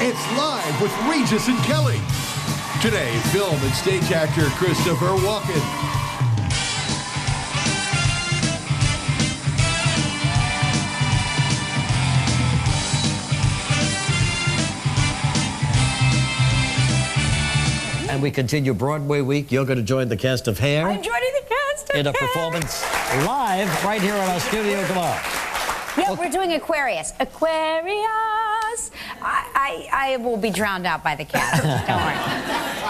It's Live with Regis and Kelly. Today, film and stage actor Christopher Walken. And we continue Broadway week. You're going to join the cast of Hair. I'm joining the cast of in a Hair. performance live right here in our studio tomorrow. Yeah, we're doing Aquarius. Aquarius. I will be drowned out by the cast.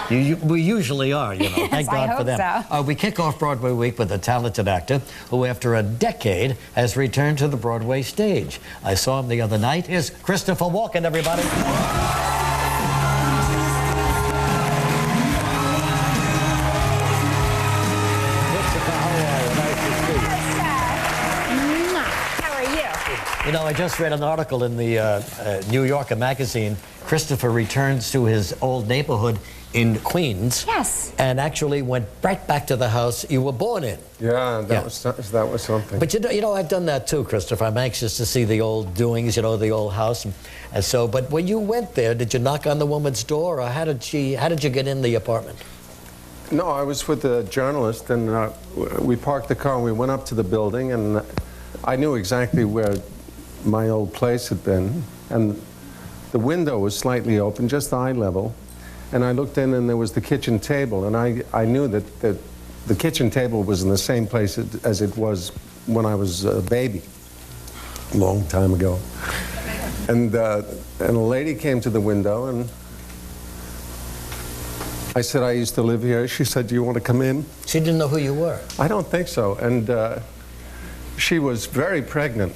Don't worry. We usually are, you know. Yes, Thank God I for hope them. so. We kick off Broadway week with a talented actor who, after a decade, has returned to the Broadway stage. I saw him the other night. Here's Christopher Walken, everybody. You know, I just read an article in the New Yorker magazine. Christopher returns to his old neighborhood in Queens. Yes. And actually went right back to the house you were born in. Yeah, that was something. But you know, I've done that too, Christopher. I'm anxious to see the old doings, you know, the old house. And so, but when you went there, did you knock on the woman's door, or how did you get in the apartment? No, I was with a journalist, and we parked the car and we went up to the building, and I knew exactly where my old place had been, and the window was slightly open, just eye level, and I looked in and there was the kitchen table, and I knew that the kitchen table was in the same place as it was when I was a baby, a long time ago. And a lady came to the window, and I said, I used to live here. She said, do you want to come in? She didn't know who you were. I don't think so, and she was very pregnant.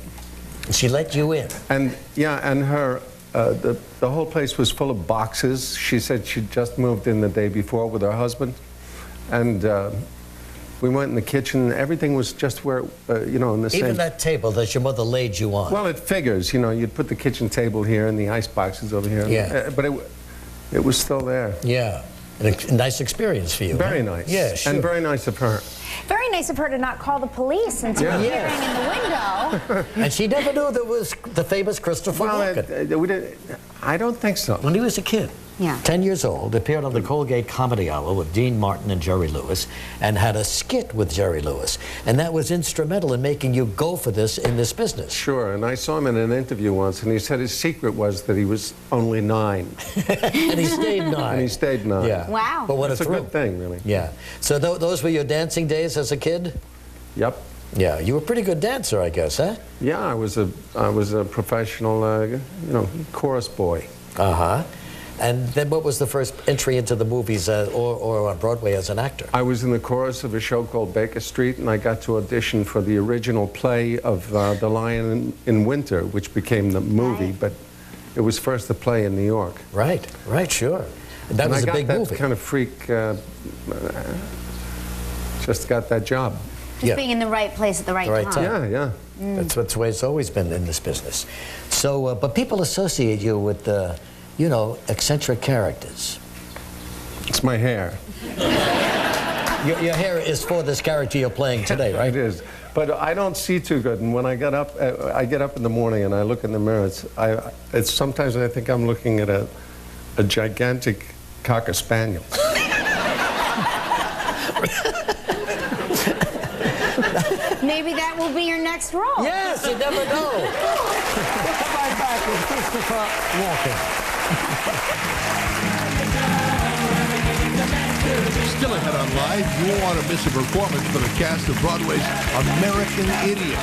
She let you in. And yeah, and her the whole place was full of boxes. She said she'd just moved in the day before with her husband, and we went in the kitchen. Everything was just where you know, in the same. Even that table that your mother laid you on. Well, it figures, you know, you'd put the kitchen table here and the ice boxes over here. Yeah. But it was still there. Yeah. A nice experience for you. Very huh? nice. Yeah, sure. And very nice of her. Very nice of her to not call the police until appearing in the window. And she never knew there was the famous Christopher Walken. I don't think so. When he was a kid, 10 years old, appeared on the Colgate Comedy Hour with Dean Martin and Jerry Lewis, and had a skit with Jerry Lewis. And that was instrumental in making you go for this in this business. Sure, and I saw him in an interview once, and he said his secret was that he was only 9. And he stayed 9. And he stayed 9. Yeah. Wow. But what It's a good thing, really. Yeah. So those were your dancing days as a kid? Yep. Yeah, you were a pretty good dancer, I guess, huh? Yeah, I was a professional, you know, chorus boy. Uh-huh. And then what was the first entry into the movies or on Broadway as an actor? I was in the chorus of a show called Baker Street, and I got to audition for the original play of The Lion in Winter, which became the movie, but it was first the play in New York. Right, sure. That was a big movie. I got that kind of freak, just got that job. Just being in the right place at the right time. Yeah, yeah. That's the way it's always been in this business. So, but people associate you with, you know, eccentric characters. It's my hair. Your hair is for this character you're playing today, right? It is. But I don't see too good, and when I get up in the morning and I look in the mirror, it's sometimes I think I'm looking at a gigantic Cocker Spaniel. Maybe that will be your next role. Yes, you never know. We'll come right back with Christopher Walken. Still ahead on Live, you won't want to miss a performance from the cast of Broadway's American Idiot.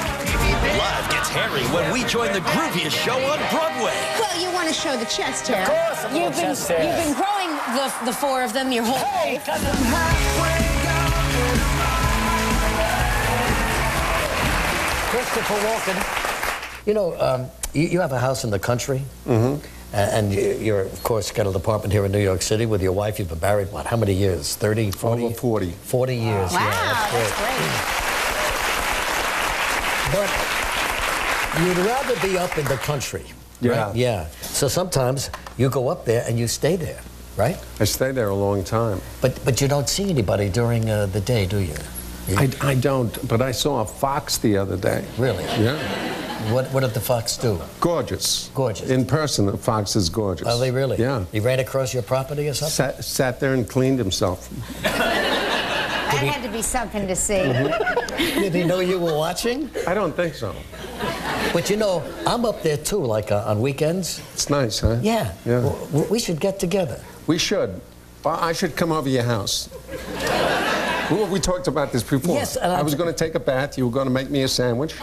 Live gets hairy when we join the grooviest show on Broadway. Well, you want to show the chest hair. Of course, You've been growing the 4 of them your whole life. Christopher Walken, you know, you have a house in the country, and you're, of course, got an apartment here in New York City with your wife. You've been married, what, how many years? 30, 40? Over 40. 40 years, Wow, yeah, that's great. But you'd rather be up in the country, Yeah. right? Yeah. So sometimes you go up there and you stay there, right? I stayed there a long time. But you don't see anybody during the day, do you? I don't, but I saw a fox the other day. Really? Yeah. What did the fox do? Gorgeous. Gorgeous. In person, the fox is gorgeous. Are they really? Yeah. He ran across your property or something? Sat there and cleaned himself. That had to be something to see. Did he know you were watching? I don't think so. But you know, I'm up there too, like on weekends. It's nice, huh? Yeah. Yeah. We should get together. We should. I should come over your house. We talked about this before. Yes, and I was going to take a bath. You were going to make me a sandwich.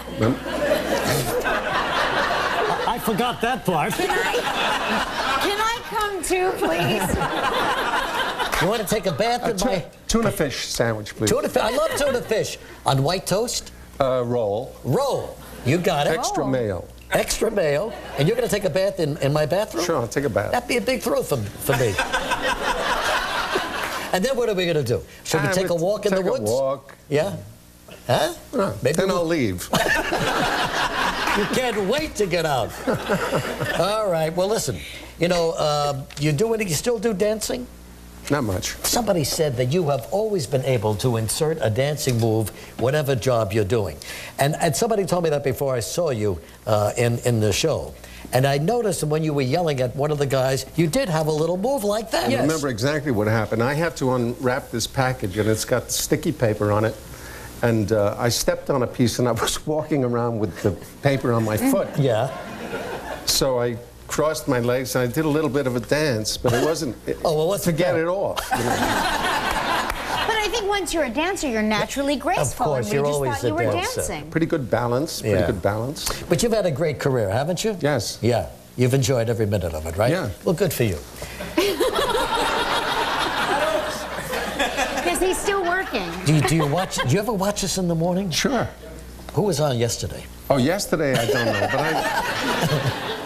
I forgot that part. Can I come too, please? You want to take a bath in my... Tuna fish sandwich, please. Tuna fish. I love tuna fish. On white toast? Roll. Roll. You got it. Extra mayo. Extra mayo. And you're going to take a bath in my bathroom? Sure, I'll take a bath. That'd be a big thrill for me. And then what are we going to do? Should we take a walk in the woods? Take a walk. Yeah? Huh? Maybe then I'll leave. You can't wait to get out. All right. Well, listen. You know, you still do dancing? Not much. Somebody said that you have always been able to insert a dancing move whatever job you're doing. And somebody told me that before I saw you in the show. And I noticed that when you were yelling at one of the guys, you did have a little move like that. I remember exactly what happened. I have to unwrap this package, and it's got sticky paper on it. And I stepped on a piece, and I was walking around with the paper on my foot. Yeah. So I crossed my legs, and I did a little bit of a dance, but it wasn't to get it off. You know? But I think once you're a dancer, you're naturally graceful. Of course, and you're we just always thought you a were dancer. dancing. Pretty good balance. Pretty good balance. But you've had a great career, haven't you? Yes. Yeah. You've enjoyed every minute of it, right? Yeah. Well, good for you. Because he's still working. Do you ever watch us in the morning? Sure. Who was on yesterday? Oh, yesterday I don't know,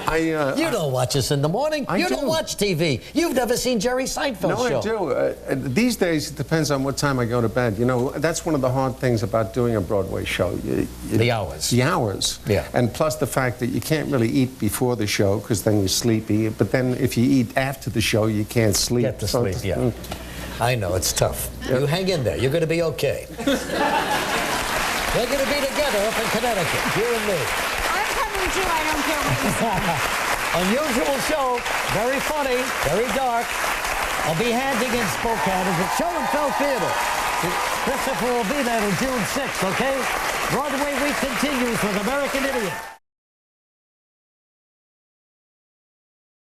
but you don't watch us in the morning. You don't watch TV. You've never seen Jerry Seinfeld's show. No, I do. These days, it depends on what time I go to bed. You know, that's one of the hard things about doing a Broadway show. The hours. The hours. Yeah. And plus the fact that you can't really eat before the show because then you're sleepy. But then if you eat after the show, you can't sleep. Get to sleep, yeah. I know, it's tough. Yeah. You hang in there. You're going to be okay. We're going to be together up in Connecticut, you and me. I'm coming too. I don't care what you say. Unusual show, very funny, very dark. I'll be Behanding in Spokane. It's a show and tell theater. Christopher will be there on June 6th, okay? Broadway week continues with American Idiot.